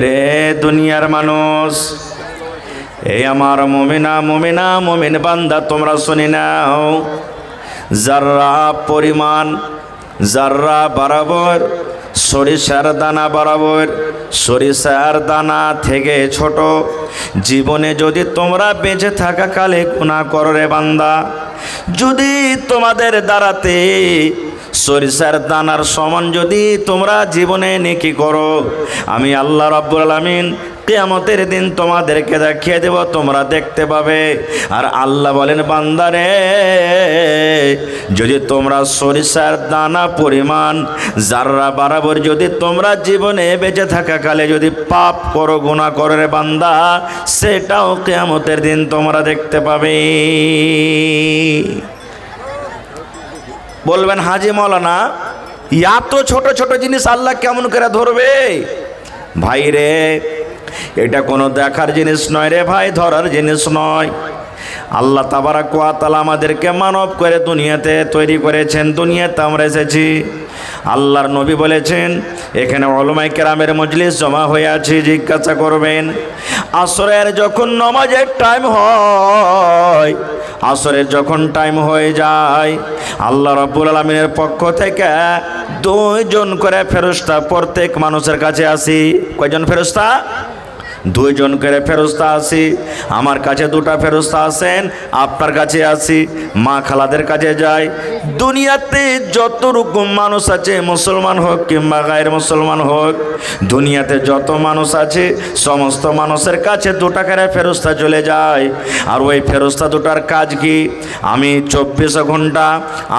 রে দুনিয়ার মানুষ, এই আমার মুমিন বান্দা তোমরা শুনি নাও, যার্রা পরিমাণ, যার্রা বরাবর, সরিষার দানা বরাবর, সরিষার দানা থেকে ছোট জীবনে যদি তোমরা বেঁচে থাকা কালে গুনাহ করো রে বান্দা, যদি তোমাদের দ্বারাতে সরিষার দানার সমান যদি তোমরা জীবনে নেকি করো, আমি আল্লাহ রাব্বুল আলামিন কিয়ামতের দিন তোমাদেরকে দেখিয়ে দেব, তোমরা দেখতে পাবে। আর আল্লাহ বলেন, বান্দারে যদি তোমরা সরিষার দানা পরিমাণ যার্রা বরাবর যদি তোমরা জীবনে বেঁচে থাকা কালে যদি পাপ করো, গুনাহ করো রে বান্দা, সেটাও কিয়ামতের দিন তোমরা দেখতে পাবে। বলবেন হাজি মৌলানা, এত ছোট ছোট জিনিস আল্লাহ কেমন করে ধরবে? ভাই রে, এটা কোনো দেখার জিনিস নয় রে ভাই, ধরার জিনিস নয়। আল্লাহ তাবারাক ওয়া তাআলা আমাদেরকে মানব করে দুনিয়াতে তৈরি করেছেন, দুনিয়াতে আমরা এসেছি। আল্লাহর নবী বলেছেন, এখানে উলামায়ে কেরামের মজলিস জমা হয়ে আছে, জিজ্ঞাসা করবেন আসরের যখন নামাজের টাইম হয়, আসরের যখন টাইম হয়ে যায়, আল্লাহ রাব্বুল আলামিনের পক্ষ থেকে 2 জন করে ফেরেশতা প্রত্যেক মানুষের কাছে আসি। কয়জন ফেরেশতা? 2 জন করে ফেরেশতা আসি। আমার কাছে 2টা ফেরেশতা আসেন, আপনার কাছে আসি, মা খালাদের কাছে যাই। দুনিয়াতে যত রকম মানুষ আছে, মুসলমান হোক কিংবা গায়ের মুসলমান হোক, দুনিয়াতে যত মানুষ আছে সমস্ত মানুষের কাছে 2টা করে ফেরেশতা চলে যায়। আর ওই ফেরেশতা 2টার কাজ কি? আমি 24 ঘন্টা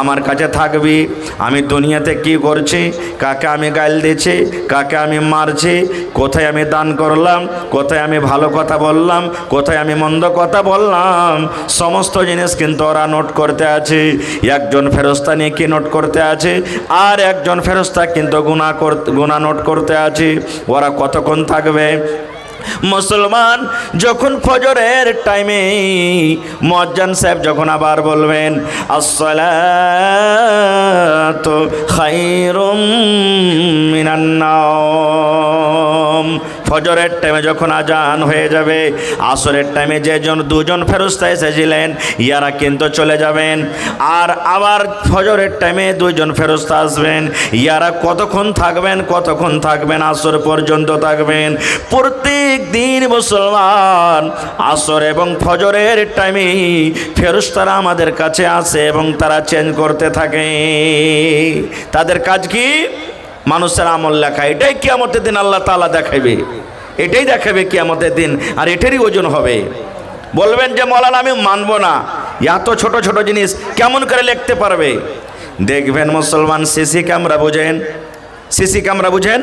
আমার কাছে থাকবি, আমি দুনিয়াতে কি করছি, কাকে আমি গাল দিচ্ছি, কাকে আমি মারছি, কোথায় আমি দান করলাম, কোথায় আমি ভালো কথা বললাম, কোথায় আমি মন্দ কথা বললাম, সমস্ত জিনিস কিন্তু ওরা নোট করতে আছে। একজন ফেরেশতা নিয়ে কি নোট করতে আছে, আর একজন ফেরেশতা কিন্তু গুনাহ নোট করতে আছে। ওরা কতক্ষণ থাকবে? মুসলমান যখন ফজরের টাইমে মুয়াজ্জিন সাহেব যখন আবার বলবেন আসসালাতু খায়রুম মিনান নাওম, ফজরের টাইমে যখন আজান হয়ে যাবে, আসরের টাইমে যে 2জন ফেরেশতা এসেছিলেন ইয়ারা কিন্তু চলে যাবেন। আর আবার ফজরের টাইমে 2 জন ফেরেশতা আসবেন, ইয়ারা কতক্ষণ থাকবেন? কতক্ষণ থাকবেন? আসর পর্যন্ত থাকবেন। প্রত্যেক দিন মুসলমান আসর এবং ফজরের টাইমে ফেরেশতারা আমাদের কাছে আসে এবং তারা চেঞ্জ করতে থাকে। তাদের কাজ কি? মানুষের আমল লেখা। এটাই কিয়ামতের দিন আল্লাহ তাআলা দেখাবে, এটাই দেখাবে কিয়ামতের দিন, আর এটারই ওজন হবে। বলবেন যে মৌলানা আমি মানব না, এত ছোট ছোট জিনিস কেমন করে লিখতে পারবে? দেখবেন মুসলমান, সিসি ক্যামেরা বুঝেন? সিসি ক্যামেরা বুঝেন?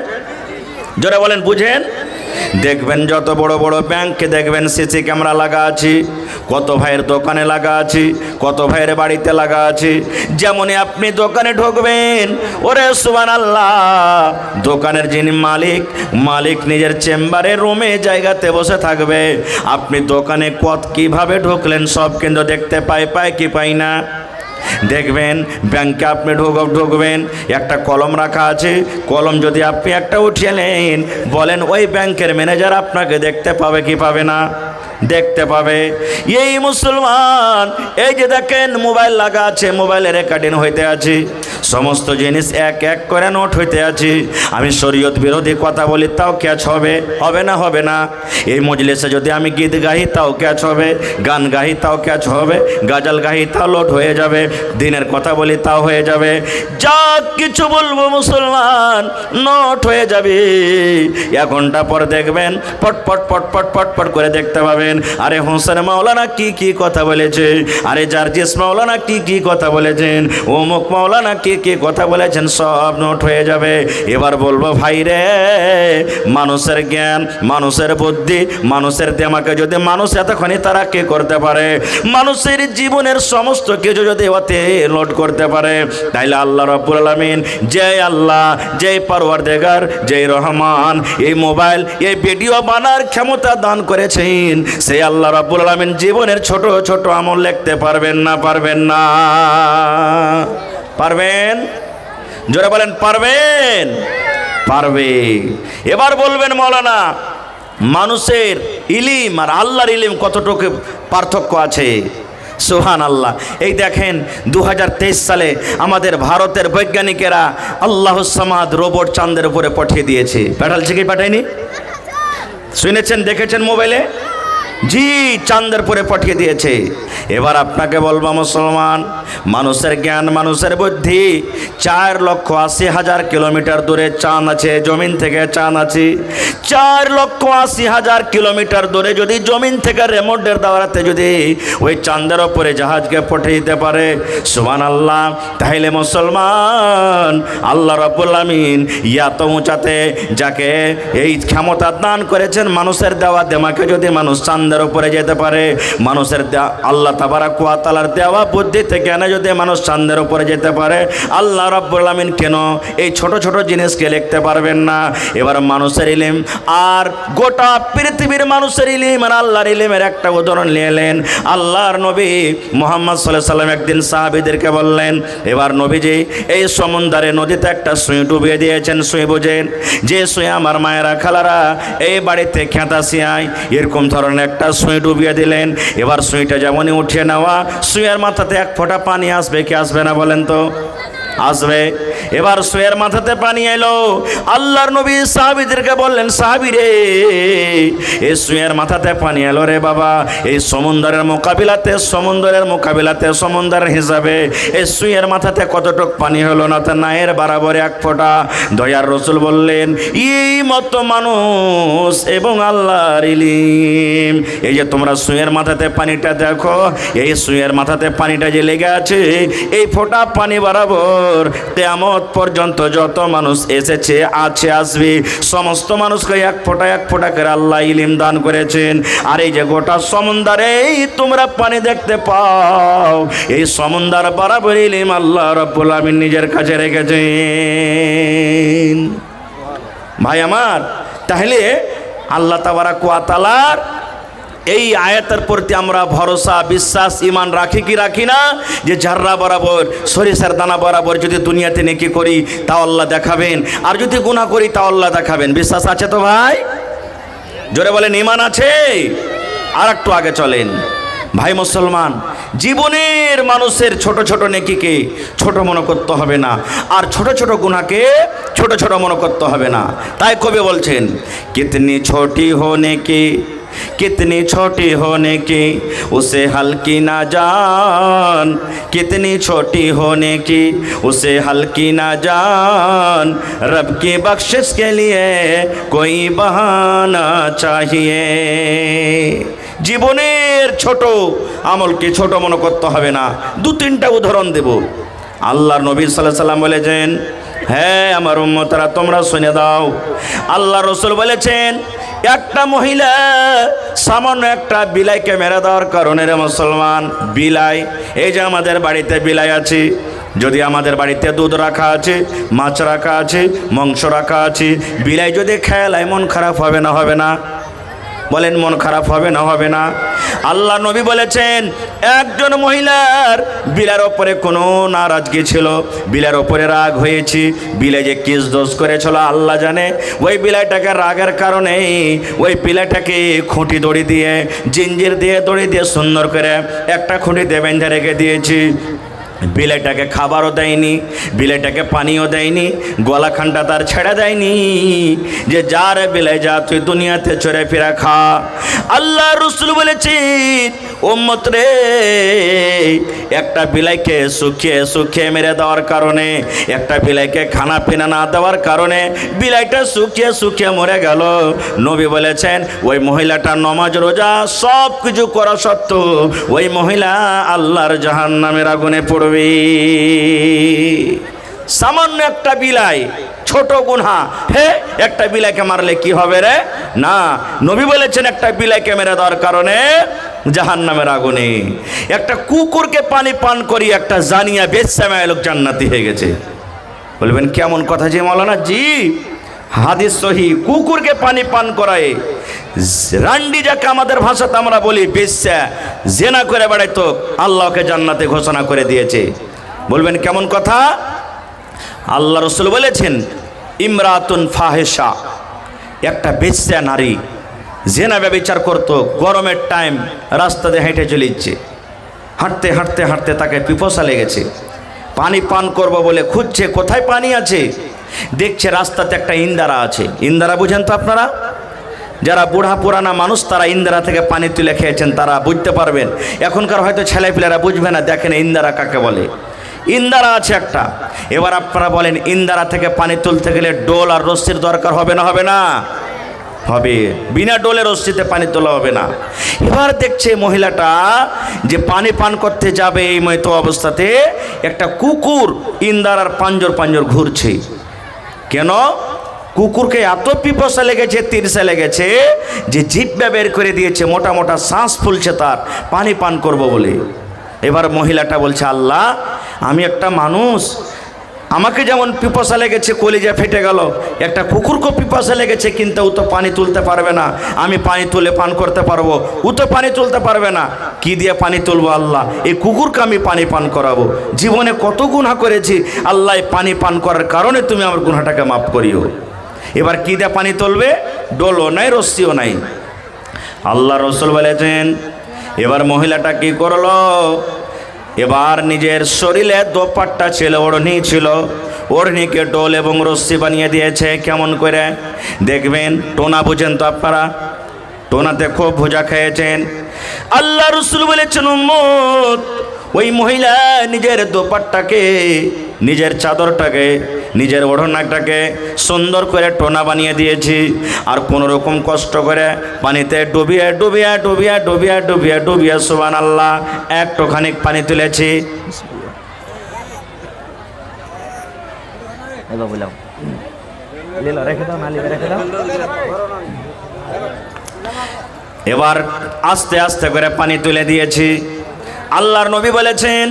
জোরে বলেন, বুঝেন? দেখবেন যত বড় বড় ব্যাংকে দেখবেন সিসি ক্যামেরা লাগা আছে, কত ভাইয়ের দোকানে লাগা আছে, কত ভাইয়ের বাড়িতে লাগা আছে। যেমনই আপনি দোকানে ঢুকবেন, ওরে সুবহানাল্লাহ, দোকানের যিনি মালিক নিজের চেম্বারে রুমে জায়গাতে বসে থাকবে। আপনি দোকানে কিভাবে ঢুকলেন সব কিন্তু দেখতে পায় কি পাই না? দেখবেন ব্যাংকে আপনি ঢুকবেন, একটা কলম রাখা আছে, কলম যদি আপনি একটা উঠিয়ে নেন, বলেন ওই ব্যাংকের ম্যানেজার আপনাকে দেখতে পাবে কি পাবে না? দেখতে পাবে। এই মুসলমান, এই যে দেখেন মোবাইল লাগা আছে, মোবাইলে রেকর্ডিং হইতে আছে, সমস্ত জিনিস এক এক করে নোট হইতে আছে। আমি শরীয়ত বিরোধী কথা বলি তাও ক্যাচ হবে? হবে না? হবে না? এই মজলিসে যদি আমি গীত গাই তাও ক্যাচ হবে, গান গাই তাও ক্যাচ হবে, গাজাল গাই তাও লোড হয়ে যাবে, দিনের কথা বলি তাও হয়ে যাবে, যা কিছু বলবো মুসলমান নোট হয়ে যাবে। 1 ঘন্টা পর দেখবেন পট পট পট পট পট পট করে দেখতে পাবেন, আরে হোসেন মাওলানা কি কথা বলেছে, আরে জার্জিস মাওলানা কি কথা বলেছেন, অমুক মাওলানা কি কথা বলেছেন, সব নোট হয়ে যাবে। এবার বলবো ভাই রে, মানুষের জ্ঞান, মানুষের বুদ্ধি, মানুষের দেমাকে যদি মানুষ এতক্ষণই তারা কি করতে পারে, মানুষের জীবনের সমস্ত কিছু যদি ওতে নোট করতে পারে, তাইলে আল্লাহ রাব্বুল আলামিন, যে আল্লাহ, যে পরওয়ারদিগার, যে রহমান এই মোবাইল, এই ভিডিও বানার ক্ষমতা দান করেছেন, সেই আল্লাহ রাব্বুল আলামিন জীবনের ছোট ছোট আমল লিখতে পারবেন না? পারবেন না? পারবেন? জোরে বলেন, পারবেন? পারবে। এবার বলবেন মৌলানা, মানুষের ইলিম আর আল্লাহর ইলিম কতটুকু পার্থক্য আছে? সুবহানাল্লাহ। এই দেখেন 2023 সালে আমাদের ভারতের বৈজ্ঞানিকেরা আল্লাহুস সামাদ রোবট চাঁদের উপরে পাঠিয়ে দিয়েছে। পাঠালছে কি পাঠায়নি? শুনেছেন, দেখেছেন মোবাইলে? জি, চাঁদের উপরে পাঠিয়ে দিয়েছে। এবার আপনাকে বলবো মুসলমান, মানুষের জ্ঞান, মানুষের বুদ্ধি, 4,80,000 কিলোমিটার দূরে চাঁদ আছে, জমিন থেকে চাঁদ আছে। 4,80,000 কিলোমিটার দূরে যদি জমিন থেকে রিমোটের দ্বারাতে যদি ওই চাঁদের ওপরে জাহাজকে পাঠিয়ে দিতে পারে, সুবহানাল্লাহ, তাহলে মুসলমান আল্লাহ রাব্বুল আমিন এত উঁচাতে যাকে এই ক্ষমতা দান করেছেন, মানুষের দেওয়া দেমাকে যদি মানুষ চাঁদের উপরে যেতে পারে, মানুষের আল্লাহ তাবারাক ওয়া তাআলার দেওয়া বুদ্ধি থেকে এনে যদি মানুষ চাঁদের উপরে যেতে পারে, আল্লাহ রাব্বুল আমিন কেন এই ছোট ছোট জিনিসকে লিখতে পারবেন না? এবার মানুষের ইলম আর গোটা পৃথিবীর মানুষের ইলম আর আল্লাহর ইলমের একটা উদাহরণ নিলেন। আল্লাহর নবী মুহাম্মদ সাল্লাল্লাহু আলাইহি সাল্লাম একদিন সাহাবীদেরকে বললেন, এবার নবীজি এই সমুদ্রে নদীতে একটা সুই ডুবিয়ে দিয়েছেন। সুই বোঝেন, যে সুই আমার মায়েরা খালারা এই বাড়িতে খেতা সিয়াই, এরকম ধরনের একটা সুই ডুবিয়ে দিলেন। এবার সুইটা যেমনই উঠিয়ে নেওয়া, সুইয়ের মাথাতে এক ফোঁটা পানি আসবে কি আসবে না বলেন তো? আসবে। এবার সুয়ের মাথাতে পানি এলো। আল্লাহর নবী সাহাবীদেরকে বললেন, সাহাবী রে, এই সুয়ের মাথাতে পানি এলো রে বাবা, এই সমুদ্রের মোকাবিলাতে সমুদ্রের হিসাবে এই সুয়ের মাথাতে কতটুক পানি হলো না? তা নায়ের বরাবর এক ফোঁটা। দয়ার রাসূল বললেন, এই মতো মানুষ এবং আল্লাহর ইলম, এই যে তোমরা সুয়ের মাথাতে পানিটা দেখো, এই সুয়ের মাথাতে পানিটা যে লেগে আছে, এই ফোঁটা পানি বরাবর কিয়ামত পর্যন্ত যত মানুষ এসেছে, আছে, আসবে, সমস্ত মানুষকে এক ফোঁটা করে আল্লাহ ইলম দান করেছেন। আর এই যে গোটা সমুদ্রে তোমরা পানি দেখতে পাও, এই সমুদ্র বরাবর ইলম আল্লাহ রাব্বুল আমিন নিজের কাছে রেখেছেন। ভাই আমার, তাহলে আল্লাহ তাবারাক ওয়া তাআলার এই আয়াতের প্রতি আমরা ভরসা, বিশ্বাস, ঈমান রাখি কি রাখি না? যে জাররা বরাবর, সরিষার দানা বরাবর যদি দুনিয়াতে নেকি করি তাও আল্লাহ দেখাবেন, আর যদি গুনাহ করি তাও আল্লাহ দেখাবেন। বিশ্বাস আছে তো ভাই? জোরে বলেন, ঈমান আছে? আর একটু আগে চলেন ভাই মুসলমান, জীবনের মানুষের ছোট ছোট নেকিকে ছোট মনে করতে হবে না, আর ছোট ছোট গুনাহকে ছোট ছোট মনে করতে হবে না। তাই কবি বলছেন, কিতনি ছোটি হোনে কি, कितनी छोटी होने की उसे हल्की ना जान, कितनी छोटी होने की उसे हल्की ना जान, रब की बख्शिश के लिए कोई बहाना चाहिए। জীবনের ছোট আমলকে ছোট মনে করতে হবে না। দু তিনটা উদাহরণ দেব। আল্লাহর নবী সাল্লাল্লাহু আলাইহি সাল্লাম বলেছেন, হ্যাঁ আমার উম্মতরা তোমরা শুনে দাও, আল্লাহ রাসূল বলেছেন, একটা মহিলা সামান্য একটা বিলাইকে মেরে দেওয়ার কারণে রে মুসলমান, বিলাই, এই যে আমাদের বাড়িতে বিলাই আছে, যদি আমাদের বাড়িতে দুধ রাখা আছে, মাছ রাখা আছে, মাংস রাখা আছে, বিলাই যদি খেলায় মন খারাপ হবে না? হবে না? বলেন, মন খারাপ হবে না? হবে না? আল্লাহ নবী বলেছেন, একজন মহিলার বিলার ওপরে কোনো নারাজগি ছিল, বিলার ওপরে রাগ হয়েছে, বিলাই যে কিস দোষ করেছিল আল্লাহ জানে। ওই বিলাইটাকে রাগের কারণে ওই বিলাইটাকে খুঁটি দড়ি দিয়ে, জিঞ্জির দিয়ে, দড়ি দিয়ে সুন্দর করে একটা খুঁটিতে বেঁধে রেখে দিয়েছি। বিলাইটাকে খাবারও দেয়নি, বিলাইটাকে পানিও দেয়নি, গলাখানটা তার ছেড়ে দেয়নি যে যা রে বিলাই যা, তুই দুনিয়াতে চড়ে ফিরা খা। আল্লাহ রাসূল বলেছেন, উম্মত রে, একটা বিলাইকে শুকিয়ে মেরে দেওয়ার কারণে, একটা বিলাইকে খানা পিনা না দেওয়ার কারণে বিলাইটা শুকিয়ে মরে গেল। নবী বলেছেন, ওই মহিলাটা নামাজ রোজা সব কিছু করা সত্ত্বেও ওই মহিলা আল্লাহর জাহান্নামের আগুনে পড়বে। সামান্য একটা বিলাই, ছোট গুনাহ, হে একটা বিলাইকে মারলে কি হবে রে? না, নবী বলেছেন একটা বিলাইকে মেরে দেওয়ার কারণে জাহান্নামের আগুনে। একটা কুকুরকে পানি পান করি একটা জানিয়া বেশ্যাময় লোক জান্নাতি হয়ে গেছে। বলবেন কেমন কথা যে মাওলানা? জি, হাদিস সহি। কুকুরকে পানি পান করায়, রান্ডি যাকে আমাদের ভাষাতে আমরা বলি বেশ্যা, জেনা করে বেড়াইতো, আল্লাহকে জান্নাতে ঘোষণা করে দিয়েছে। বলবেন কেমন কথা? আল্লাহ রাসূল বলেছেন, ইমরাতুন ফাহেসা, একটা বেশ্যা নারী জেনা ব্যভিচার করতো, গরমের টাইম রাস্তা দিয়ে হেঁটে চলেছে, হাঁটতে হাঁটতে হাঁটতে তাকে পিপাসা লেগেছে, পানি পান করব বলে খুঁজছে কোথায় পানি আছে, দেখছে রাস্তাতে একটা ইন্দারা আছে। ইন্দারা বুঝেন তো আপনারা? যারা বুড়া পুরানা মানুষ তারা ইন্দারা থেকে পানি তুলে খেয়েছেন, তারা বুঝতে পারবেন। এখনকার হয়তো ছেলেপিলেরা বুঝবে না, দেখেন ইন্দারা কাকে বলে। ইন্দারা আছে একটা। এবার আপনারা বলেন, ইন্দারা থেকে পানি তুলতে গেলে ডোল আর রশ্মির দরকার হবে না? হবে না? হবে। বিনা ডোলে রশ্মিতে পানি তোলা হবে না। এবার দেখছে মহিলাটা যে পানি পান করতে যাবে, এই মতো অবস্থাতে একটা কুকুর ইন্দারার পাঞ্জর পাঞ্জর ঘুরছে। কেন? কুকুরকে এত পিপাসা লেগেছে, তিরসা লেগেছে যে জিহ্বা বের করে দিয়েছে, মোটা মোটা শ্বাস ফুলছে তার পানি পান করব বলে। এবার মহিলাটা বলছে, আল্লাহ, আমি একটা মানুষ, আমাকে যেমন পিপাসা লেগেছে, কলিজা ফেটে গেল, একটা কুকুরকে পিপাসা লেগেছে, কিন্তু ও তো পানি তুলতে পারবে না, আমি পানি তুলে পান করতে পারবো, ও তো পানি তুলতে পারবে না, কি দিয়ে পানি তুলবো আল্লাহ? এই কুকুরকে আমি পানি পান করাবো। জীবনে কত গুনাহ করেছি আল্লাহ, পানি পান করার কারণে তুমি আমার গুনাহটাকে মাফ করিও। এবার কি দিয়ে পানি তুলবে? ডোলও নাই, রশ্মিও নাই। আল্লাহ রসুল বলেছেন, এবার মহিলাটা কি করলো? এবার নিজের শরীরে দোপাট্টা ছিল, ওড়নি ছিল, ওড়নিকে ডোল এবং রশ্মি বানিয়ে দিয়েছে। কেমন করে দেখবেন? টোনা বুঝেন তো আপনারা? টোনাতে খুব ভুজা খেয়েছেন। আল্লাহ রসুল বলেছেন, উম্মত, ওই মহিলা নিজের দোপাট্টাকে, নিজের চাদরটাকে, নিজের ওড়নাটাকে সুন্দর করে টোনা বানিয়ে দিয়েছি, আর কোনো রকম কষ্ট করে পানিতে ডুবিয়ে ডুবিয়ে ডুবিয়ে ডুবিয়ে ডুবিয়ে ডুবিয়ে সুবহানাল্লাহ একটুখানি পানি তুলেছি। এবার আস্তে আস্তে করে পানি তুলে দিয়েছি। আল্লাহর নবী বলেছেন,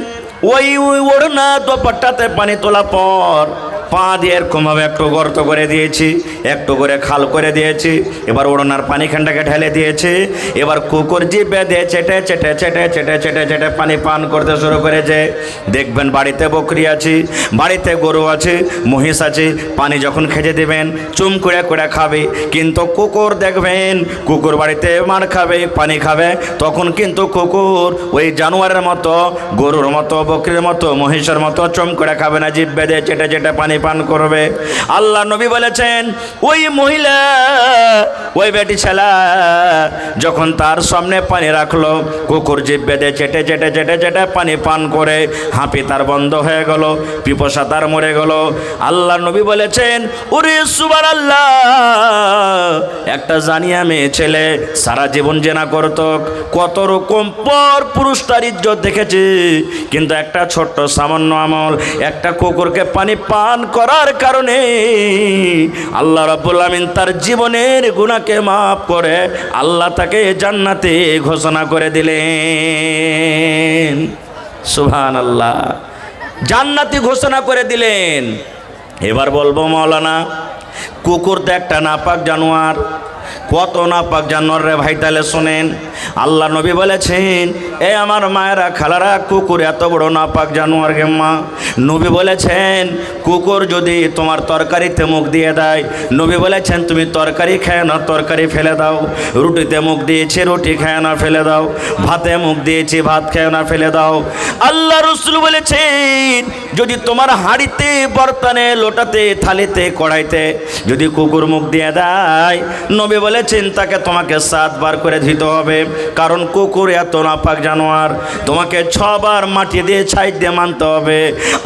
ওই ওড়না দোপাট্টাতে পানি তোলা পর পা দিয়ে এরকমভাবে একটু গর্ত করে দিয়েছি, একটু করে খাল করে দিয়েছি। এবার ওড়নার পানিখানটাকে ঢেলে দিয়েছি। এবার কুকুর জিভে দিয়ে চেটে চেটে চেটে চেটে চেটে চেটে পানি পান করতে শুরু করেছে। দেখবেন বাড়িতে বকরি আছে, বাড়িতে গরু আছে, মহিষ আছে, পানি যখন খেতে দেবেন চুম করে করে খাবে। কিন্তু কুকুর দেখবেন, কুকুর বাড়িতে মার খাবে, পানি খাবে, তখন কিন্তু কুকুর ওই জানোয়ারের মতো, গরুর মতো, বকরির মতো, মহিষের মতো চুম করে খাবে না, জিভে দিয়ে চেটে চেটে পানি পান করবে। আল্লাহ নবী বলেছেন, ওই মহিলা, ওই বেটি ছেলা যখন তার সামনে পানি রাখলো, কুকুর জিভে দিয়ে চেটে চেটে চেটে চেটে পানি পান করে হাঁপি তার বন্ধ হয়ে গেল, পিপাসা তার মরে গেল। আল্লাহ নবী বলেছেন, ওরে সুবহানাল্লাহ, একটা জানিয়া মেয়ে ছেলে সারা জীবন জেনা করত, কত রকম পর পুরুষ তার ইজ্জত দেখেছে, কিন্তু একটা ছোট্ট সামান্য আমল, একটা কুকুরকে পানি পান করার কারণে আল্লাহ রাব্বুল আমিন তার জীবনের গুনাহকে মাফ করে আল্লাহ তাকে জান্নাতে ঘোষণা করে দিলেন। সুবহানাল্লাহ, জান্নাতি ঘোষণা করে দিলেন। এবার বলবো, মাওলানা, কুকুর তো একটা নাপাক জানোয়ার, কত নাপাক জানোয়ার রে ভাই। তাহলে শোনেন, আল্লাহ নবী বলেছেন, এ আমার মায়েরা, খালারা, কুকুর এত বড় নাপাক জানোয়ার গে মা। নবী বলেছেন, কুকুর যদি তোমার তরকারিতে মুখ দিয়ে দেয়, নবী বলেছেন তুমি তরকারি খেয়ে না, তরকারি ফেলে দাও। রুটিতে মুখ দিয়েছে, রুটি খেয়ে না, ফেলে দাও। ভাতে মুখ দিয়েছি, ভাত খেয়ে না, ফেলে দাও। আল্লাহ রাসূল বলেছেন, যদি তোমার হাঁড়িতে, বর্তনে, লোটাতে, থালিতে, কড়াইতে যদি কুকুর মুখ দিয়ে দেয়, নবী বলেছেন তাকে তোমাকে 7 বার করে ধুতে হবে, কারণ কুকুর এত নাপাক জানোয়ার। তোমাকে 6 বার মাটি দিয়ে ছাই দিয়ে মানতে হবে,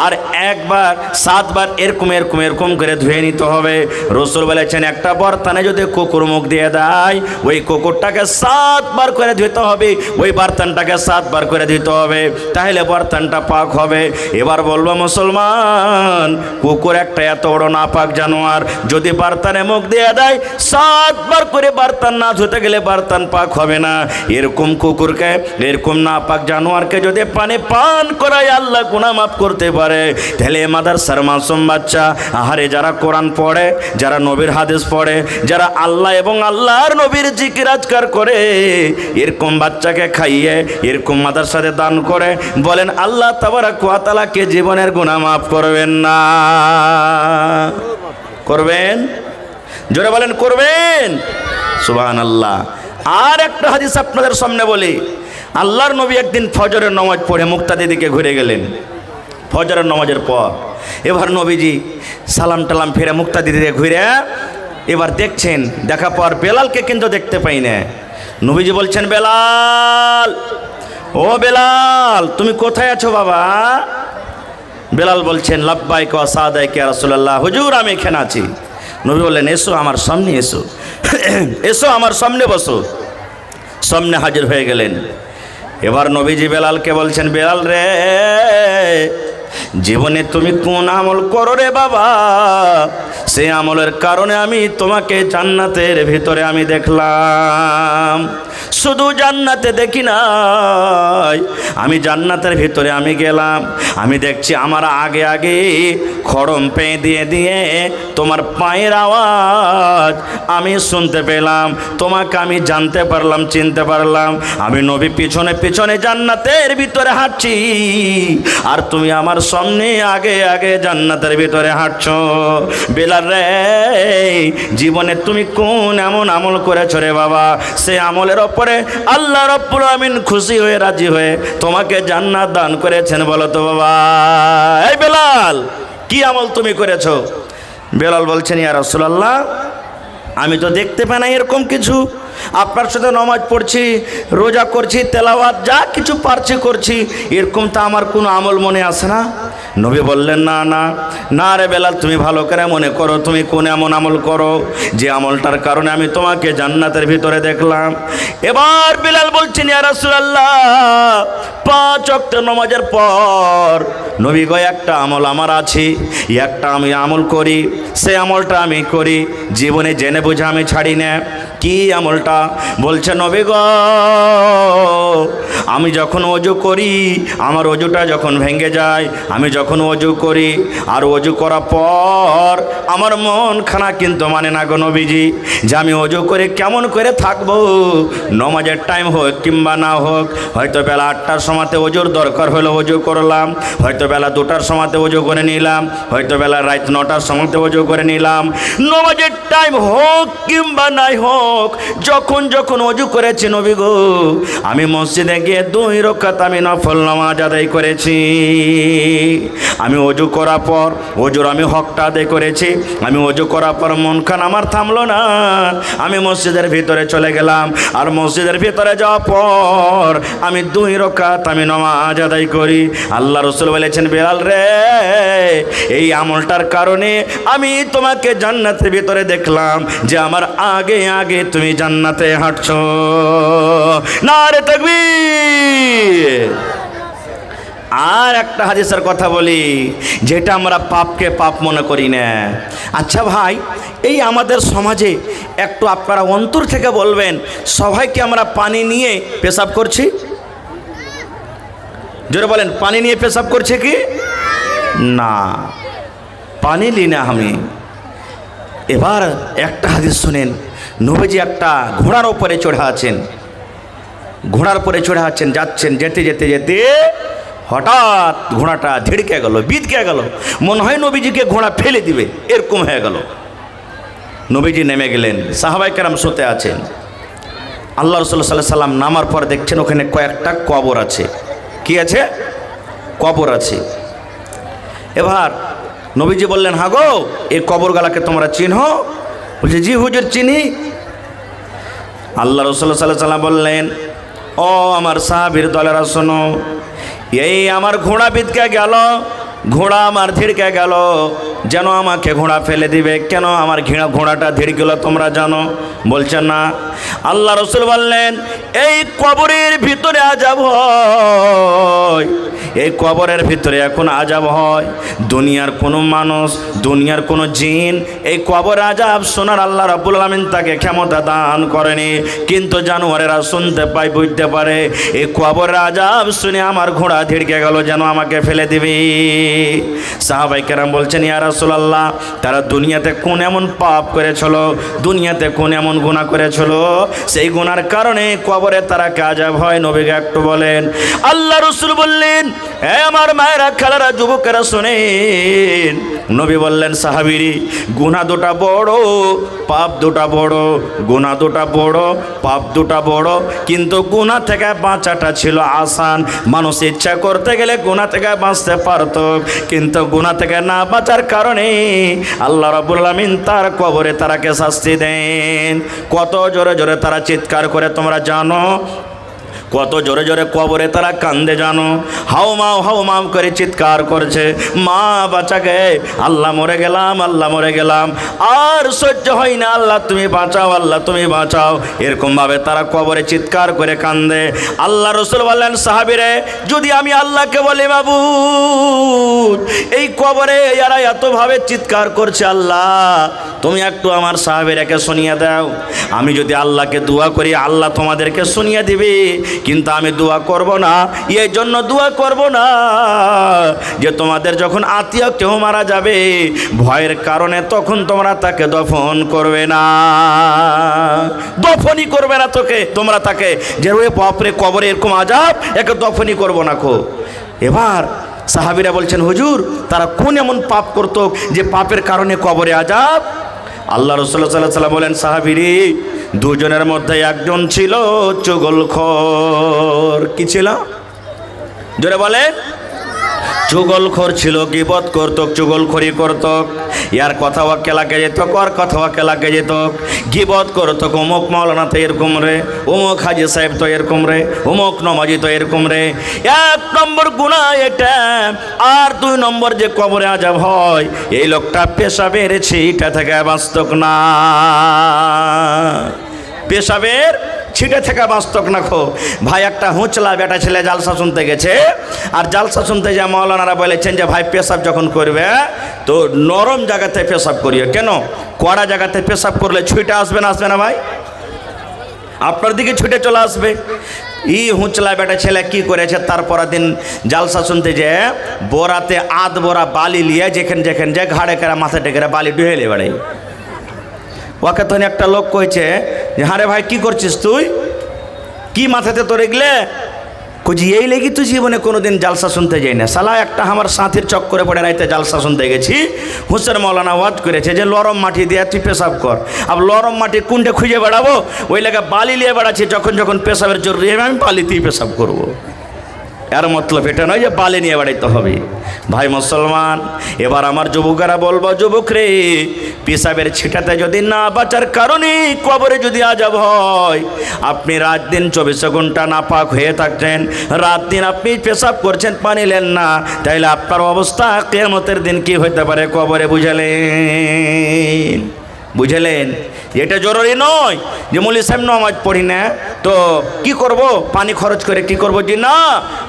আর 1 বার 7 বার এরকম এরকম এরকম করে ধুয়ে নিতে হবে। রাসূল বলেছেন, একটা বর্তনে যদি কুকুর মুখ দিয়ে দেয়, ওই কুকুরটাকে 7 বার করে ধুতে হবে, ওই বর্তনটাকে 7 বার করে ধুতে হবে, তাহলে বর্তনটা পাক হবে। এবার বলবো মুসলমান, কুকুর একটা এত বড় নাপাক জানোয়ার, যদি বর্তনে মুখ দিয়ে দেয়, 7 বার করে বর্তন না ধুতে গেলে বর্তন পাক হবে না। এরকম কুকুরকে, এরকম নাপাক জানোয়ারকে যদি পানি পান করায় আল্লাহ গুনাহ মাফ করতে পারে, তাহলে মাদ্রাসার মাসুম বাচ্চা, আহারে যারা কোরআন পড়ে, যারা নবীর হাদিস পড়ে, যারা আল্লাহ এবং আল্লাহর নবীর জিকির আজকার করে, এরকম বাচ্চাকে খাইয়ে, এরকম মাদ্রাসাতে দান করে, বলেন আল্লাহ তাবারাক ওয়া তাআলা কে জীবনের গুনাহ মাফ করবেন না? করবেন? জোরে বলেন করবেন? সুবহানাল্লাহ। আর একটা হাদিস আপনাদের সামনে বলি। আল্লাহর নবী একদিন ফজরের নামাজ পড়ে মুক্তাদির দিকে ঘুরে গেলেন। ফজরের নামাজের পর এবার নবীজি সালাম টালাম ফিরে মুক্তাদির দিকে ঘুরে এবার দেখছেন, দেখা পর বেলালকে কিন্তু দেখতে পাই না। নবীজি বলছেন, বেলাল, ও বেলাল, তুমি কোথায় আছো বাবা? বেলাল বলছেন, লাব্বাইক ওয়া সাদাইক ইয়া রাসূলুল্লাহ, হুজুর আমি এখানে আছি। নবী বললেন, এসো আমার সামনে এসো, এসো আমার সামনে বসো। সামনে হাজির হয়ে গেলেন। এবার নবীজি বেলালকে বলছেন, বেলাল রে, জীবনে তুমি কোন আমল করো রে বাবা, সেই আমলের কারণে আমি তোমাকে জান্নাতের ভিতরে আমি দেখলাম। শুধু জান্নাতে দেখি নাই, আমি জান্নাতের ভিতরে আমি গেলাম, আমি দেখছি আমার আগে আগে খড়ম পেয়ে দিয়ে দিয়ে তোমার পায়ের আওয়াজ আমি শুনতে পেলাম, তোমাকে আমি জানতে পারলাম, চিনতে পারলাম। আমি নবী পিছনে পিছনে জান্নাতের ভিতরে হাঁটছি, আর তুমি আমার সামনে আগে আগে জান্নাতের ভিতরে হাঁটছো। বেলাল রে, জীবনে তুমি কোন এমন আমল করেছো রে বাবা, সে আমলের ওপরে আল্লাহ রাব্বুল আমিন খুশি হয়ে রাজি হয়ে তোমাকে জান্নাত দান করেছেন, বলো তো বাবা। এই বেলাল, কি আমল তুমি করেছো? বেলাল বলছেন, ইয়া রাসূলুল্লাহ, আমি তো দেখতে পাই না এরকম কিছু। আপনার সাথে নামাজ পড়ছি, রোজা করছি, তেলাওয়াত যা কিছু পারছি করছি, এরকম তো আমার কোনো আমল মনে আসে না। নবী বললেন, না না না রে বেলাল, তুমি ভালো করে মনে করো, তুমি কোন এমন আমল করো যে আমলটার কারণে আমি তোমাকে জান্নাতের ভিতরে দেখলাম। এবার বেলাল বলছেন, ইয়া রাসূলুল্লাহ, 5 ওয়াক্ত নামাজের পর নবী গো একটা আমল আমার আছে, একটা আমি আমল করি, সে আমলটা আমি করি, জীবনে জেনে বুঝে আমি ছাড়ি না। কি আমলটা? বলছে, নবী গো, আমি যখন ওযু করি, আমার ওযুটা যখন ভেঙে যায়, আমি যখন ওযু করি আর ওযু করার পর আমার মন খানা কিন্তু মানে না গো নবীজি, যে আমি ওযু করে কেমন করে থাকবো। নামাজের টাইম হোক কিংবা না হোক, হয়তো বেলা 8টার সময়তে ওযুর দরকার হলো ওযু করলাম, হয়তো বেলা 2টার সময়তে ওযু করে নিলাম, হয়তো বেলা রাত 9টার সময়তে ওযু করে নিলাম। নামাজের টাইম হোক কিংবা নাই হোক, যখন যখন ওযু করেছি নবী গো, আমি মসজিদে গিয়ে 2 রাকাত আমি নফল নামাজ আদায় করেছি। আমি ওযু করার পর ওযুর আমি হকটা আদায় করেছি। আমি ওযু করার পর মন খান আমার থামলো না, আমি মসজিদের ভিতরে চলে গেলাম, আর মসজিদের ভিতরে যাওয়ার পর আমি 2 রাকাত আমি নামাজ আদায় করি। আল্লাহ রাসূল বলেছেন, বেলাল রে, এই আমলটার কারণে আমি তোমাকে জান্নাতের ভিতরে দেখলাম, যে আমার আগে আগে তুমি জান্নাতে হাঁটছো। নারে তাকবীর। আর একটা হাদিসের কথা বলি, যেটা আমরা পাপকে পাপ মনে করি না। আচ্ছা ভাই, এই আমাদের সমাজে একটু আপনারা অন্তর থেকে বলবেন, সবাইকে আমরা পানি নিয়ে পেশাব করছি? জোরে বলেন, পানি নিয়ে পেশাব করছে কি না? পানি লি না আমি। এবার একটা হাদিস শুনেন, নবীজি একটা ঘোড়ার উপরে চড়ে আছেন, ঘোড়ার উপরে চড়ে আছেন, যাচ্ছেন, যেতে যেতে যেতে হঠাৎ ঘোড়াটা ঝিড়কে গেল, বিদকে গেল, মনে হয় নবীজিকে ঘোড়া ফেলে দিবে, এরকম হয়ে গেল। নবীজি নেমে গেলেন, সাহাবায়ে কেরাম শুতে আছেন। আল্লাহ রাসূল সাল্লাল্লাহু আলাইহি সাল্লাম নামার পর দেখছেন ওখানে কয়েকটা কবর আছে। কি আছে? কবর আছে। এবার নবীজি বললেন, হ্যাঁ গো, এই কবরগুলোকে তোমরা চিনো? বলছে, জি হুজুর চিনি। আল্লাহ রাসূল সাল্লাল্লাহু আলাইহি সাল্লাম বললেন, ও আমার সাহাবীর দলেরা শোনো, এই আমার ঘোড়া বিদকে গেল, ঘোড়া আমার ধিড়কে গেল, যেন আমাকে ঘোড়া ফেলে দিবে। কেন আমার ঘোড়াটা ধিড় গেল তোমরা জানো? বলছে না। আল্লাহ রাসূল বললেন, এই কবরের ভিতরে আযাব হয়, এই কবরের ভিতরে এখন আযাব হয়। দুনিয়ার কোনো মানুষ, দুনিয়ার কোনো জিন এই কবর আযাব শোনার আল্লাহ রাব্বুল আলামিন তাকে ক্ষমতা দান করেনি, কিন্তু জানোয়ারেরা শুনতে পায়, বুঝতে পারে। এই কবরের আযাব শুনে আমার ঘোড়া ধিড়কে গেল, যেন আমাকে ফেলে দিবি। সাহাবায়ে কেরাম বলছেন, ইয়া রাসূলুল্লাহ, তারা দুনিয়াতে কোন এমন পাপ করেছিল, দুনিয়াতে কোন এমন গুনাহ করেছিল, সেই গুনার কারণে কবরে তারা আযাব হয়, নবীকে একটু বলেন। আল্লাহ রাসূল বললেন, হে আমার মায়েরা, খালারা, যুবকেরা শোনেন, নবী বললেন সাহাবীরি গুনাহ দুটা বড়, পাপ দুটা বড়, গুনাহ দুটা বড়, পাপ দুটা বড়, কিন্তু গুনাহ থেকে বাঁচাটা ছিল আসান। মানুষ ইচ্ছা করতে গেলে গুনাহ থেকে বাঁচতে পারত, কিন্তু গুনাহ থেকে না বাঁচার কারণে আল্লাহ রাব্বুল আলামিন তার কবরে তারাকে শাস্তি দেন। কত জোরে জোরে তারা চিৎকার করে তোমরা জানো, কত জোরে জোরে কবরে তারা কান্দে জানো, হাউমাউ করে চিৎকার করছে, মা বাঁচাকে, আল্লাহ মরে গেলাম, আল্লাহ মরে গেলাম, আর সহ্য হয় না, আল্লাহ তুমি বাঁচাও, আল্লাহ তুমি বাঁচাও। এরকমভাবে তারা কবরে চিৎকার করে কান্দে। আল্লাহ রাসূল বললেন সাহাবীরে, যদি আমি আল্লাহকে বলি মাবুদ এই কবরে এরা এতভাবে চিৎকার করছে, আল্লাহ তুমি একটু আমার সাহাবীরাকে শুনিয়ে দাও। আমি যদি আল্লাহকে দোয়া করি আল্লাহ তোমাদেরকে শুনিয়ে দিবে, কিন্তু আমি দোয়া করব না। এই জন্য দোয়া করব না যে তোমাদের যখন আত্মীয় কেউ মারা যাবে ভয়ের কারণে তখন তোমরা তাকে দফন করবে না, দফনই করবে না তোমরা তাকে, যে ওই বাপরে কবরে এরকম আযাব, একে দফনই করব না কো। এবার সাহাবীরা বলছেন হুজুর তারা কোন এমন পাপ করত যে পাপের কারণে কবরে আযাব? আল্লাহ রাসূল সাল্লাল্লাহু আলাইহি ওয়াসাল্লাম বলেন সাহাবীরি দুজনের মধ্যে একজন ছিল চুগলখোর। কি ছিল? জোরে বলে। চুগলখোর ছিল, গীবত করত, চুগলখড়ি করত, ইয়ার কথা ওয়াকে লাগে যেত, কর কথা ওয়াকে লাগে যেত, গীবত করত, অমুক মাওলানা তো এরকম রে, অমুক হাজি সাহেব তো এরকম রে, অমুক নমাজি তো এরকম রে। এক নম্বর গুনাহ এটা। আর দুই নম্বর যে কবরে আযাব হয় এই লোকটা পেশাবের ছিটা থেকে বাঁচত না, পেশাবের ছিটে থেকে বাঁচতক না খো। ভাই একটা হুঁচলা বেটা ছেলে জালসা শুনতে গেছে, আর জালসা শুনতে যা মাওলানারা বলেছেন যে ভাই পেশাব যখন করবে তো নরম জায়গাতে পেশাব করিও। কেন? কড়া জায়গাতে পেশাব করলে ছুটে আসবে না, আসবে না ভাই? আপনার দিকে ছুটে চলে আসবে। হুঁচলা বেটা ছেলে কি করেছে, তারপর দিন জালসা শুনতে যে বোরাতে আধ বোরা বালি লিয়ে যেখানে যেখানে যে ঘাড়ে কেরা মাথা টেকেরা বালি ডুহেলে বেড়াই। ওকে তখন একটা লোক কইছে যে হারে ভাই কি করছিস তুই, কি মাথাতে তোর এগলে? কইছি এই লেগে তুই জীবনে কোনোদিন জালসা শুনতে যাই না সালা। একটা আমার সাথীর চক্করে পড়ে রাইতে জালসা শুনতে গেছি, হুসেন মৌলানা ওয়াজ করেছে যে লরম মাটি দিয়ে তুই পেশাব কর। আর লরম মাটি কোনটা খুঁজে বেড়াবো, ওই লেগে বালি নিয়ে বেড়াচ্ছি, যখন যখন পেশাবের জরুরি হবে আমি বালিতেই পেশাব করবো। এর মতলব এটা নয় যে বালি নিয়ে বেড়াইতে হবে। ভাই মুসলমান, এবার আমার যুবকেরা বলবো, যুবক রে, পেশাবের ছিটাতে যদি না বাঁচার কারণে কবরে যদি আযাব হয়, আপনি রাত দিন 24 ঘন্টা নাপাক হয়ে থাকছেন, রাত দিন আপনি পেশাব করছেন, পানি নেন না, তাইলে আপনার অবস্থা কিয়ামতের দিন কি হইতে পারে কবরে। বুঝলেন? বুঝলেন? এটা জরুরি নয় যে মৌলী সাহেব নামাজ পড়ি না তো কি করব, পানি খরচ করে কি করব, যে না।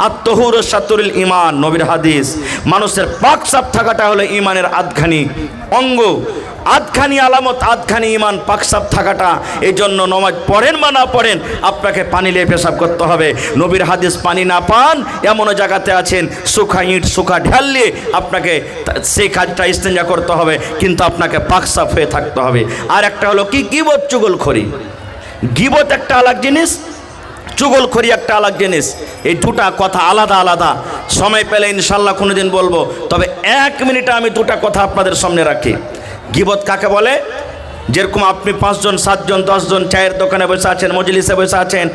আত-তাহুর শাতরুল ঈমান, নবীর হাদিস। মানুষের পাক সাফ থাকাটা হলো ঈমানের আধখানি অঙ্গ, আধখানি আলামত, আধখানি ঈমান, পাক সাফ থাকাটা। এই জন্য নামাজ পড়েন বা না পড়েন আপনাকে পানি নিয়ে পেশাব করতে হবে। নবীর হাদিস পানি না পান এমনও জায়গাতে আছেন শুখা ইট শুখা ঢাল দিয়ে আপনাকে সেই কাজটা ইস্তেঞ্জা করতে হবে, কিন্তু আপনাকে পাক সাফ হয়ে থাকতে হবে। আর একটা হলো কি, গীবত চুগলখড়ি। গীবত একটা আলাদা জিনিস, চুগলখড়ি একটা আলাদা জিনিস। এই দুটা কথা আলাদা আলাদা। সময় পেলে ইনশাল্লাহ কোনোদিন বলবো, তবে 1 মিনিটে আমি দুটা কথা আপনাদের সামনে রাখি। গীবত কাকে বলে? যেরকম আপনি 5 জন 7 জন 10 জন চায়ের দোকানে বসে আছেন, মজলিসে বসে আছেন,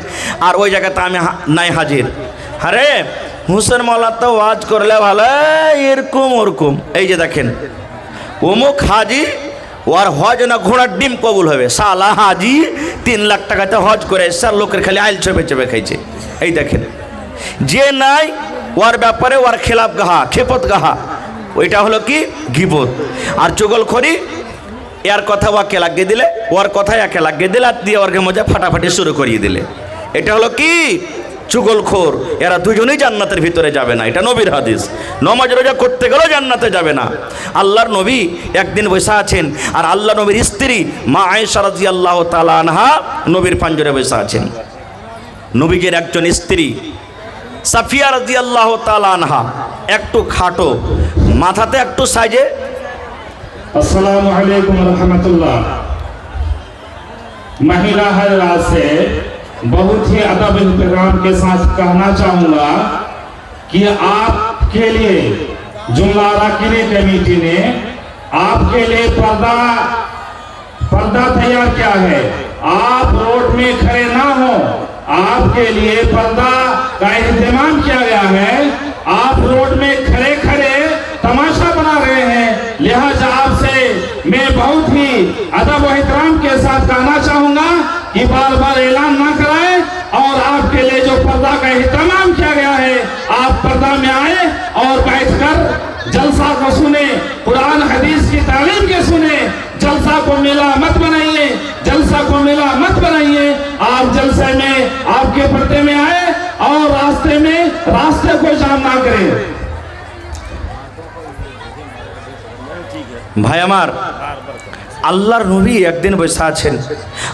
আর ওই জায়গাতে আমি নাই হাজির। আরে হুসেন মৌলা তো ওয়াজ করলে ভালো, এরকম ওরকম। এই যে দেখেন অমুক হাজি, ওর হজ না ঘোড়ার ডিম কবুল হবে। সালা হাজি 3 লাখ টাকাতে হজ করে এসে লোকের খালি আইল চেপে চেপে খাইছে। এই দেখেন, যে নাই ওর ব্যাপারে ওর খেলাফ গাহা, খেপত গাহা, ওইটা হলো কি গীবত। আর চুগলখড়ি, এর কথা ওকে লাগিয়ে দিলে, ওর কথাই একে লাগিয়ে দিলে, আর দিয়ে ওরকে মজা ফাটাফাটি শুরু করিয়ে দিলে, এটা হলো কি চুগলখোর। এরা দুজনেই জান্নাতের ভিতরে যাবে না, এটা নবীর হাদিস। নামাজ রোজা করতে গেলেও জান্নাতে যাবে না। আল্লাহর নবী একদিন বসে আছেন, আর আল্লাহ নবীর স্ত্রী মা আয়েশা রাদিয়াল্লাহু তাআলা আনহা নবীর পাঞ্জরে বসে আছেন। নবীজির একজন স্ত্রী সাফিয়া রাদিয়াল্লাহু তাআলা আনহা একটু খাটো, মাথাতে একটু সাইজে। अस्सलामु अलैकुम रहमतुल्लाह। महिला हजरात से बहुत ही अदब एहतराम के साथ कहना चाहूँगा कि आपके लिए जुमला अराकीन कमेटी ने आपके लिए पर्दा पर्दा तैयार किया है। आप रोड में खड़े ना हो, आपके लिए पर्दा का इंतजाम किया गया है। आप रोड में खड़े खड़े तमाशा बना रहे हैं, लिहाजा आपसे मैं बहुत ही अदब और एहतराम के साथ कहना चाहूंगा कि बार बार ऐलान ना कराएं और आपके लिए जो पर्दा का इंतजाम किया गया है, आप पर्दा में आए और बैठकर जलसा को सुने, कुरान हदीस की तालीम के सुने। जलसा को मेला मत बनाइए, जलसा को मेला मत बनाइए। आप जलसे में आपके पर्दे में आए और रास्ते को जाम ना करें। ভাই আমার, আল্লাহর নবী একদিন বসে আছেন,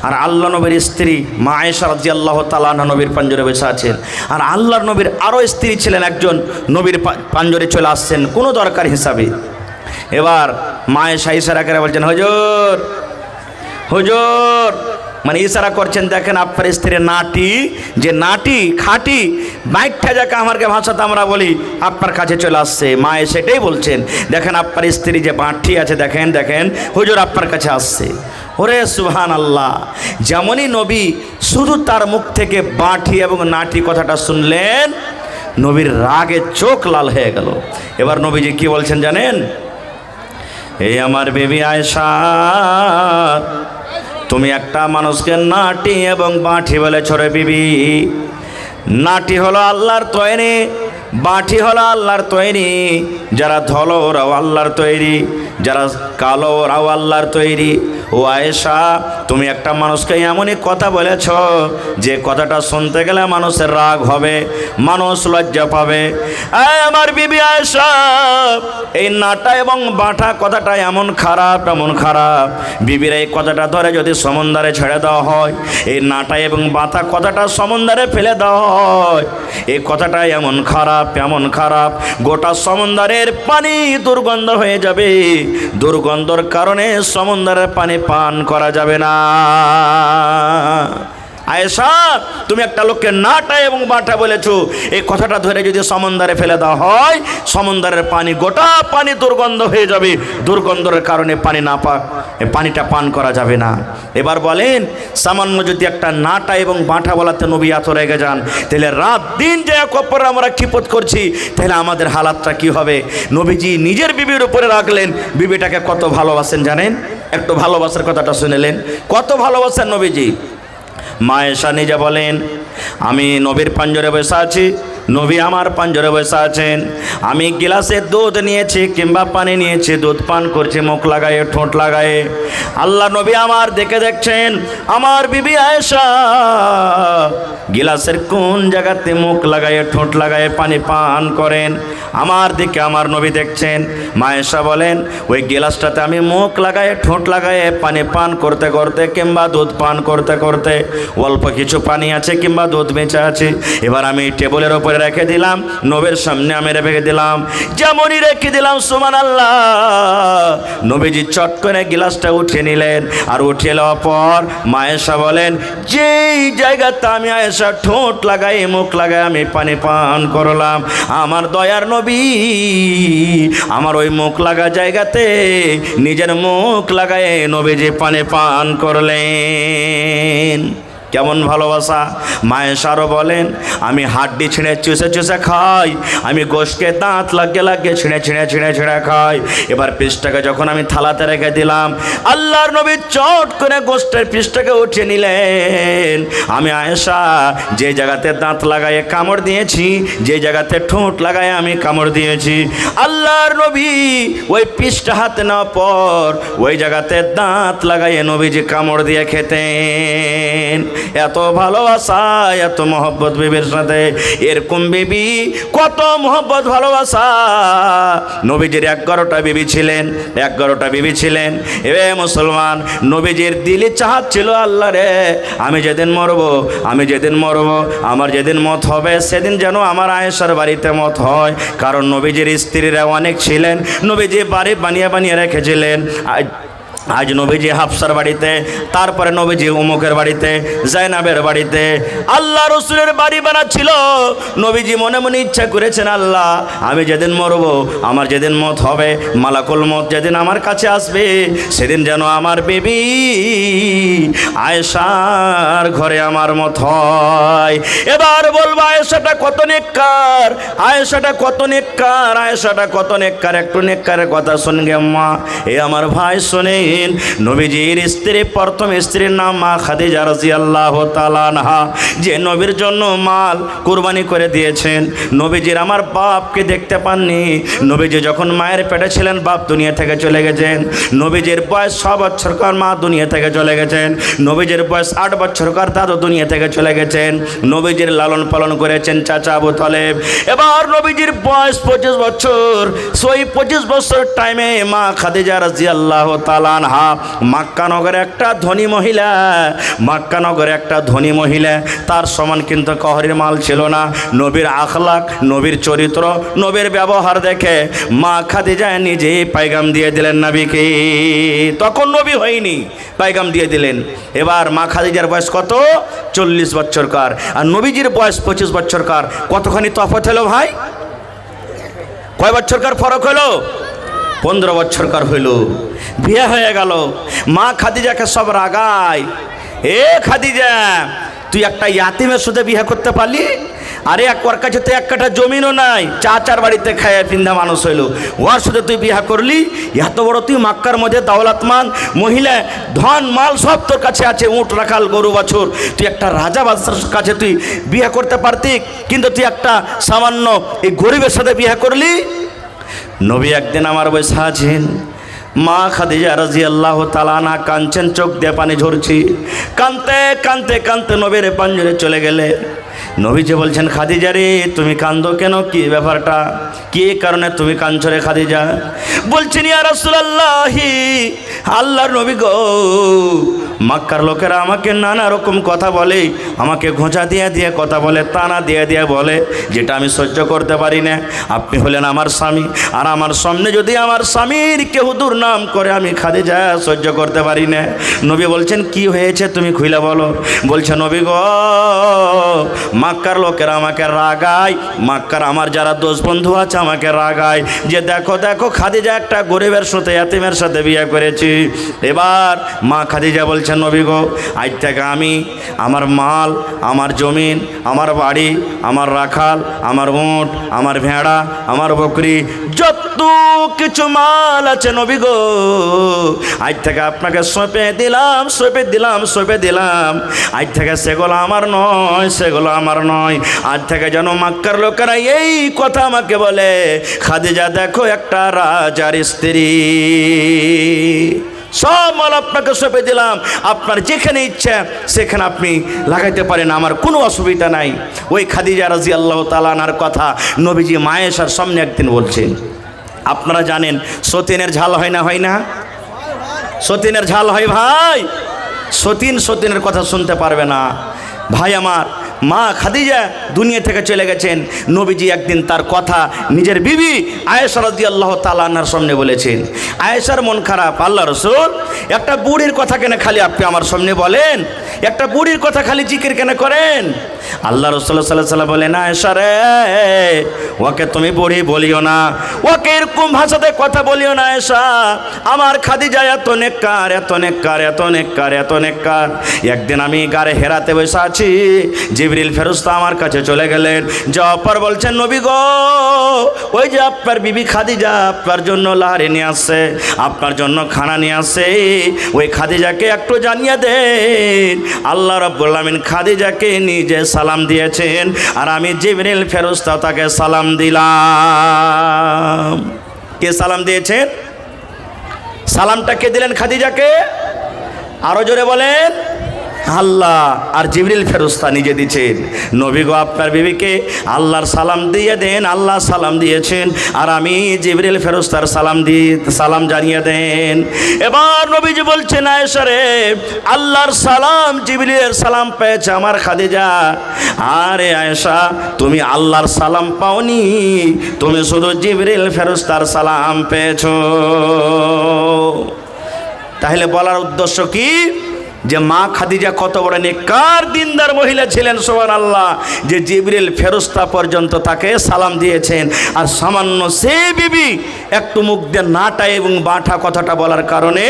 আর আল্লাহ নবীর স্ত্রী মা আয়েশা রাদিয়াল্লাহু তাআলা আনহা নবীর পাঞ্জরে বসে আছেন। আর আল্লাহর নবীর আরও স্ত্রী ছিলেন একজন, নবীর পাঞ্জরে চলে আসছেন কোনো দরকার হিসাবে। এবার মা আয়েশা ইশারা করে বলছেন, হুজুর হুজুর, মানে ইশারা করছেন, দেখেন আপনার স্ত্রীর নাটি, যে নাটি খাটি বাইকটা যাকে আমাকে ভাষাতে আমরা বলি, আপনার কাছে চলে আসছে। মা সেটাই বলছেন, দেখেন আপনার স্ত্রী যে বাঁটি আছে, দেখেন দেখেন হুজুর আপনার কাছে আসছে। ওরে সুবহান আল্লাহ, যেমনই নবী শুধু তার মুখ থেকে বাঁটি এবং নাটি কথাটা শুনলেন, নবীর রাগে চোখ লাল হয়ে গেল। এবার নবীজি কি বলছেন জানেন? এই আমার বেবি আয়েশা, তুমি একটা মানুষকে নাটি এবং বাঁটি বলেছ রে বিবি। নাটি হলো আল্লাহর তৈরি, বাঁটি হলো আল্লাহর তৈরি। যারা ধলো ওরাও আল্লাহর তৈরি, যারা কালো ওরাও আল্লাহর তৈরি। ও আয়েশা, তুমি একটা মানুষকে এমনই কথা বলেছ যে কথাটা শুনতে গেলে মানুষের রাগ হবে, মানুষ লজ্জা পাবে। আমার বিবি আয়েশা, এই নাটা এবং বাঁটা কথাটা এমন খারাপ, এমন খারাপ। বিবির এই কথাটা ধরে যদি সমুদ্রে ছেড়ে দেওয়া হয়, এই নাটা এবং বাঁটা কথাটা সমুদ্রে ফেলে দেওয়া হয়, এই কথাটা এমন খারাপ, এমন খারাপ, গোটা সমুদ্রের পানি দুর্গন্ধ হয়ে যাবে। দুর্গন্ধর কারণে সমুদ্রের পানি পান করা যাবে না। আয়েশা, তুমি একটা লোককে নাটা এবং বাঁটা বলেছো, এই কথাটা ধরে যদি সমুদ্রে ফেলে দেওয়া হয়, সমুদ্রের পানি গোটা পানি দুর্গন্ধ হয়ে যাবে। দুর্গন্ধের কারণে পানিটা পান করা যাবে না। এবার বলেন, সামান্য যদি একটা নাটা এবং বাঁটা বলাতে নবী এত রেগে যান, তাহলে রাত দিন যে এক অপরে আমরা খিপত করছি, তাহলে আমাদের হালাতটা কি হবে? নবীজি নিজের বিবির উপরে রাখলেন, বিবিটাকে কত ভালোবাসেন জানেন? একটু ভালোবাসার কথাটা শুনেলেন, কত ভালোবাসেন নবীজি। মা আয়েশা নিজে বলেন, আমি নবীর পাঞ্জরে বসে আছি, নবী আমার পাঞ্জরে বসে আছেন। আমি গিলাসে দুধ নিয়েছি কিংবা পানি নিয়েছি, দুধ পান করছি মুখ লাগায়ে, ঠোঁট লাগায়ে। আল্লাহ নবী আমার দেখছেন, আমার বিবি আয়েশা গিলাসের কোন জায়গাতে মুখ লাগায়ে, ঠোঁট লাগায়ে পানি পান করেন। আমার দিকে আমার নবী দেখছেন। মা আয়েশা বলেন, ওই গিলাসটাতে আমি মুখ লাগায়ে, ঠোঁট লাগায়ে পানি পান করতে করতে কিংবা দুধ পান করতে করতে অল্প কিছু পানি আছে কিংবা দুধ বেঁচে আছে, এবার আমি টেবিলের ওপরে রেখে দিলাম, নবীর সামনে আমি রেখে দিলাম। যেমনই রেখে দিলাম, সুবহানাল্লাহ, নবীজি চট করে গিলাসটা উঠিয়ে নিলেন। আর উঠিয়ে নেওয়ার পর মা আয়েশা বলেন, যেই জায়গাতে আমি আয়েশা ঠোঁট লাগাই, মুখ লাগাই আমি পানি পান করলাম, আমার দয়ার নবী আমার ওই মুখ লাগা জায়গাতে নিজের মুখ লাগায় নবীজি পানি পান করলেন। কেমন ভালোবাসা! মা আয়েশা আরও বলেন, আমি হাড্ডি ছিঁড়ে চুষে চুষে খাই, আমি গোশকে দাঁত লাগিয়ে ছিঁড়ে খাই। এবার পিসটাকে যখন আমি থালাতে রেখে দিলাম, আল্লাহর নবী চট করে গোশটের পিসটাকে উঠিয়ে নিলেন। আমি আয়েশা যে জায়গাতে দাঁত লাগায়ে কামড় দিয়েছি, যে জায়গাতে ঠোঁট লাগায়ে আমি কামড় দিয়েছি, আল্লাহর নবী ওই পিসটা হাতে নেওয়ার পর ওই জায়গাতে দাঁত লাগায়ে নবীজি কামড় দিয়ে খেতেন। এত ভালোবাসা, এত মহব্বত বিবির সাথে। এরকম বিবি কত মহব্বত ভালোবাসা। নবীজির 11টা বিবি ছিলেন, 11টা বিবি ছিলেন। এ মুসলমান, নবীজির দিলি চাহাত ছিল, আল্লাহ রে আমি যেদিন মরবো, আমার যেদিন মত হবে, সেদিন যেন আমার আয়েশার বাড়িতে মত হয়। কারণ নবীজির স্ত্রীরা অনেক ছিলেন, নবীজি বাড়ি বানিয়ে রেখেছিলেন। আজ নবীজি হাফসার বাড়িতে, তারপরে নবীজি উমুকের বাড়িতে, জাইনাবের বাড়িতে আল্লাহ রসুলের বাড়ি বানাচ্ছিল। নবীজি মনে মনে ইচ্ছা করেছেন, আল্লাহ আমি যেদিন মরব, আমার যেদিন মত হবে, মালাকুল মত যেদিন আমার কাছে আসবে, সেদিন যেন আমার বেবি আয়েশার ঘরে আমার মত হয়। এবার বলবো আয়েশাটা কত নেককার, আয়েশাটা কত নেককার, আয়েশাটা কত নেককার। একটু নেককারের কথা শুনগে মা, এ আমার ভাই শোনে। নবীজির স্ত্রী, প্রথম স্ত্রীর নাম মা খাদিজা রাদিয়াল্লাহু তাআলা আনহা, যে নবীর জন্য মাল কুরবানি করে দিয়েছেন। নবীজির আমার বাপকে দেখতে পাননি। নবীজি যখন মায়ের পেটে ছিলেন, বাপ দুনিয়া থেকে চলে গেছেন। নবীজির বয়স 6 বছরকার মা দুনিয়া থেকে চলে গেছেন। নবীজির বয়স 8 বছরকার দাদু দুনিয়া থেকে চলে গেছেন। নবীজির লালন পালন করেছেন চাচা আবু তালেব। এবার নবীজির বয়স 25 বছর। সেই 25 বছর টাইমে মা খাদিজা রাদিয়াল্লাহু তাআলা আনহা মক্কা নগরে একটা ধনী মহিলা, মক্কা নগরে একটা ধনী মহিলা, তার সমান কিন্তু কহরির মাল ছিল না। নবীর আখলাক, নবীর চরিত্র, নবীর ব্যবহার দেখে মা খাদিজা নিজেই পায়গাম দিয়ে দিলেন নবীকে। তখন নবী হয়নি, পায়গাম দিয়ে দিলেন। এবার মা খাদিজার বয়স কত? 40 বছরকার, আর নবীজির বয়স 25 বছরকার। কতখানি তফাৎ হলো ভাই? কয় বছরকার ফরক হলো? 15 বছরকার হইল। বিয়ে হয়ে গেল। মা খাদিজাকে সব রাগায়, এ খাদিজা তুই একটা ইয়াতিমের সাথে বিয়ে করতে পারলি? আরে ওর কাছে তো এক কাঠা জমিনও নাই, চাচার বাড়িতে খায় পিন্ধা মানুষ হইল, ওর সাথে তুই বিয়ে করলি? এত বড় তুই মক্কার মধ্যে দৌলতমান মহিলা, ধন মাল সব তোর কাছে আছে, উঁট রাখাল গরু বাছুর, তুই একটা রাজা বাদশার কাছে তুই বিয়ে করতে পারতি, কিন্তু তুই একটা সামান্য এই গরিবের সাথে বিয়ে করলি? নবী একদিন আমার বসে আছেন, মা খাদিজা রাদিয়াল্লাহু তাআলা আনহা কাঁদছেন, চোখ দিয়ে পানি ঝরছে। কাঁদতে কাঁদতে কাঁদতে নবীর পাঞ্জরে চলে গেলে। নবীজি বলছেন, খাদিজা রে তুমি কাঁদো কেন? কি ব্যাপারটা, কি কারণে তুমি কাঁদছো রে খাদিজা? বলছেন, ইয়া রাসূলুল্লাহ, আল্লাহর নবী গো, মক্কার লোকেরা আমাকে নানা রকম কথা বলে, আমাকে ঘোঁচা দিয়ে দিয়ে কথা বলে, টানা দিয়ে দিয়ে বলে, যেটা আমি সহ্য করতে পারি না। আপনি হলেন আমার স্বামী, আর আমার সামনে যদি আমার স্বামীর কেউ দুর্নাম করে, আমি খাদিজা সহ্য করতে পারি না। নবী বলছেন, কি হয়েছে তুমি খুলে বলো। বলছে, নবী গো, মক্কার লোকেরা আমাকে রাগায়, মক্কার আমার যারা দোস্ত বন্ধু আছে আমাকে রাগায়, যে দেখো দেখো খাদিজা একটা গরিবের সাথে, এতিমের সাথে বিয়ে করেছি। এবার মা খাদিজা বলছেন, নবী গো, আজ থেকে আমি আমার মাল, আমার জমিন, আমার বাড়ি, আমার রাখাল, আমার উঁট, আমার ভেড়া, আমার বকরি, যত কিছু মাল আছে নবী গো, আজ থেকে আপনাকে সঁপে দিলাম, সঁপে দিলাম, সঁপে দিলাম। আজ থেকে সেগুলো আমার নয়, সেগুলো আমার নয়। আজ থেকে যেন মক্কার লোকেরা এই কথা আমাকে বলে, খাদিজা দেখো একটা রাজার স্ত্রী। সব মাল আপনাকে সঁপে দিলাম, আপনার যেখানে ইচ্ছা সেখানে আপনি লাগাইতে পারেন, আমার কোনো অসুবিধা নাই। ওই খাদিজা রাদিয়াল্লাহু তাআলা আনহার কথা নবীজি মায়েশার সামনে একদিন বলছেন। আপনারা জানেন সতীনের ঝাল হয় না, হয় না? সতীনের ঝাল হয় ভাই। সতীনের কথা শুনতে পারবে না ভাই আমার। মা খাদিজা দুনিয়া থেকে চলে গেছেন। নবীজি একদিন তার কথা নিজের বিবি আয়েশা রাদিয়াল্লাহু তাআলা আনহার সামনে বলেছেন। আয়েশার মন খারাপ, আল্লাহ রাসূল একটা বুড়ির কথা কেন খালি আপনি আমার সামনে বলেন? একটা বুড়ির কথা খালি জিকির কেন করেন? আল্লাহ রাসূল সাল্লাল্লাহু আলাইহি ওয়াসাল্লাম বলেন, আয়েশা রে, ওকে তুমি বুড়ি বলিও না, ওকে এরকম ভাষাতে কথা বলিও না আয়েশা। আমার খাদিজা এত নেককার, এত নেককার, এত নেককার, এত নেককার। একদিন আমি গারে হেরাতে বসে আছি, জিবরিল ফেরেশতা আমার কাছে চলে গেলেন। যাওয়ার পর বলছেন, নবী গো, ওই যে আপনার বিবি খাদিজা আপনার জন্য লাহারি নিয়ে আসছে, আপনার জন্য খানা নিয়ে আসছে, ওই খাদিজাকে একটু জানিয়ে দেন। আল্লাহ রাব্বুল আলামিন খাদিজাকে নিজে সালাম দিয়েছেন, আর আমি জিবরিল ফেরেশতা তাকে সালাম দিলাম। কে সালাম দিয়েছেন? সালামটা কে দিলেন খাদিজাকে? আরো জোরে বলেন। আল্লাহ আর জিবরিল ফেরেশতা নিজে দিয়েছেন। নবী গো, আপনার বিবিকে আল্লাহর সালাম দিয়ে দেন। আল্লাহ সালাম দিয়েছেন, আর আমি জিবরিল ফেরেশতার সালাম জানিয়ে দেন। এবার নবীজি বলছেন, আয়েশা রে, আল্লাহর সালাম, জিবরিলের সালাম পেয়েছে আমার খাদিজা। আরে আয়েশা, তুমি আল্লাহর সালাম পাওনি, তুমি শুধু জিবরিল ফেরেশতার সালাম পেয়েছো। তাহলে বলার উদ্দেশ্য কি, যে মা খাদিজা কত বড় নেককার দিনদার মহিলা ছিলেন, সুবহানাল্লাহ, যে জিবরিল ফেরেশতা পর্যন্ত তাকে সালাম দিয়েছেন। আর সামান্য সে বিবি একটু মুখ দিয়ে নাটা এবং বাঁঠা কথাটা বলার কারণে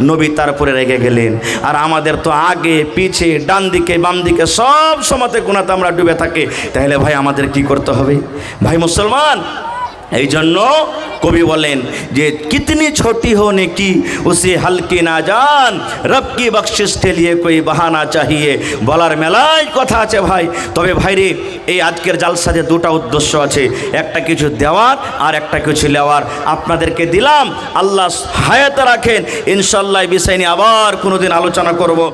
নবী তারপরে রেগে গেলেন। আর আমাদের তো আগে পিছে ডান দিকে বাম দিকে সব সময়তে গুনাতে আমরা ডুবে থাকি। তাহলে ভাই আমাদের কি করতে হবে ভাই মুসলমান? এই জন্য কবি বলেন যে কিতনি ছোটি হো নেকি উসে হালকি না জান, রব কি বখশিশ কে লিয়ে কোই বাহানা চাহিয়ে। বলার মেলায় কথা আছে ভাই। তবে ভাইরে, এই আজকের জালসাতে দুটা উদ্দেশ্য আছে, একটা কিছু দেওয়ার আর একটা কিছু নেওয়ার। আপনাদেরকে দিলাম, আল্লাহ হায়াতে রাখেন। ইনশাআল্লাহ এই বিষয় নিয়ে আবার কোনোদিন আলোচনা করব।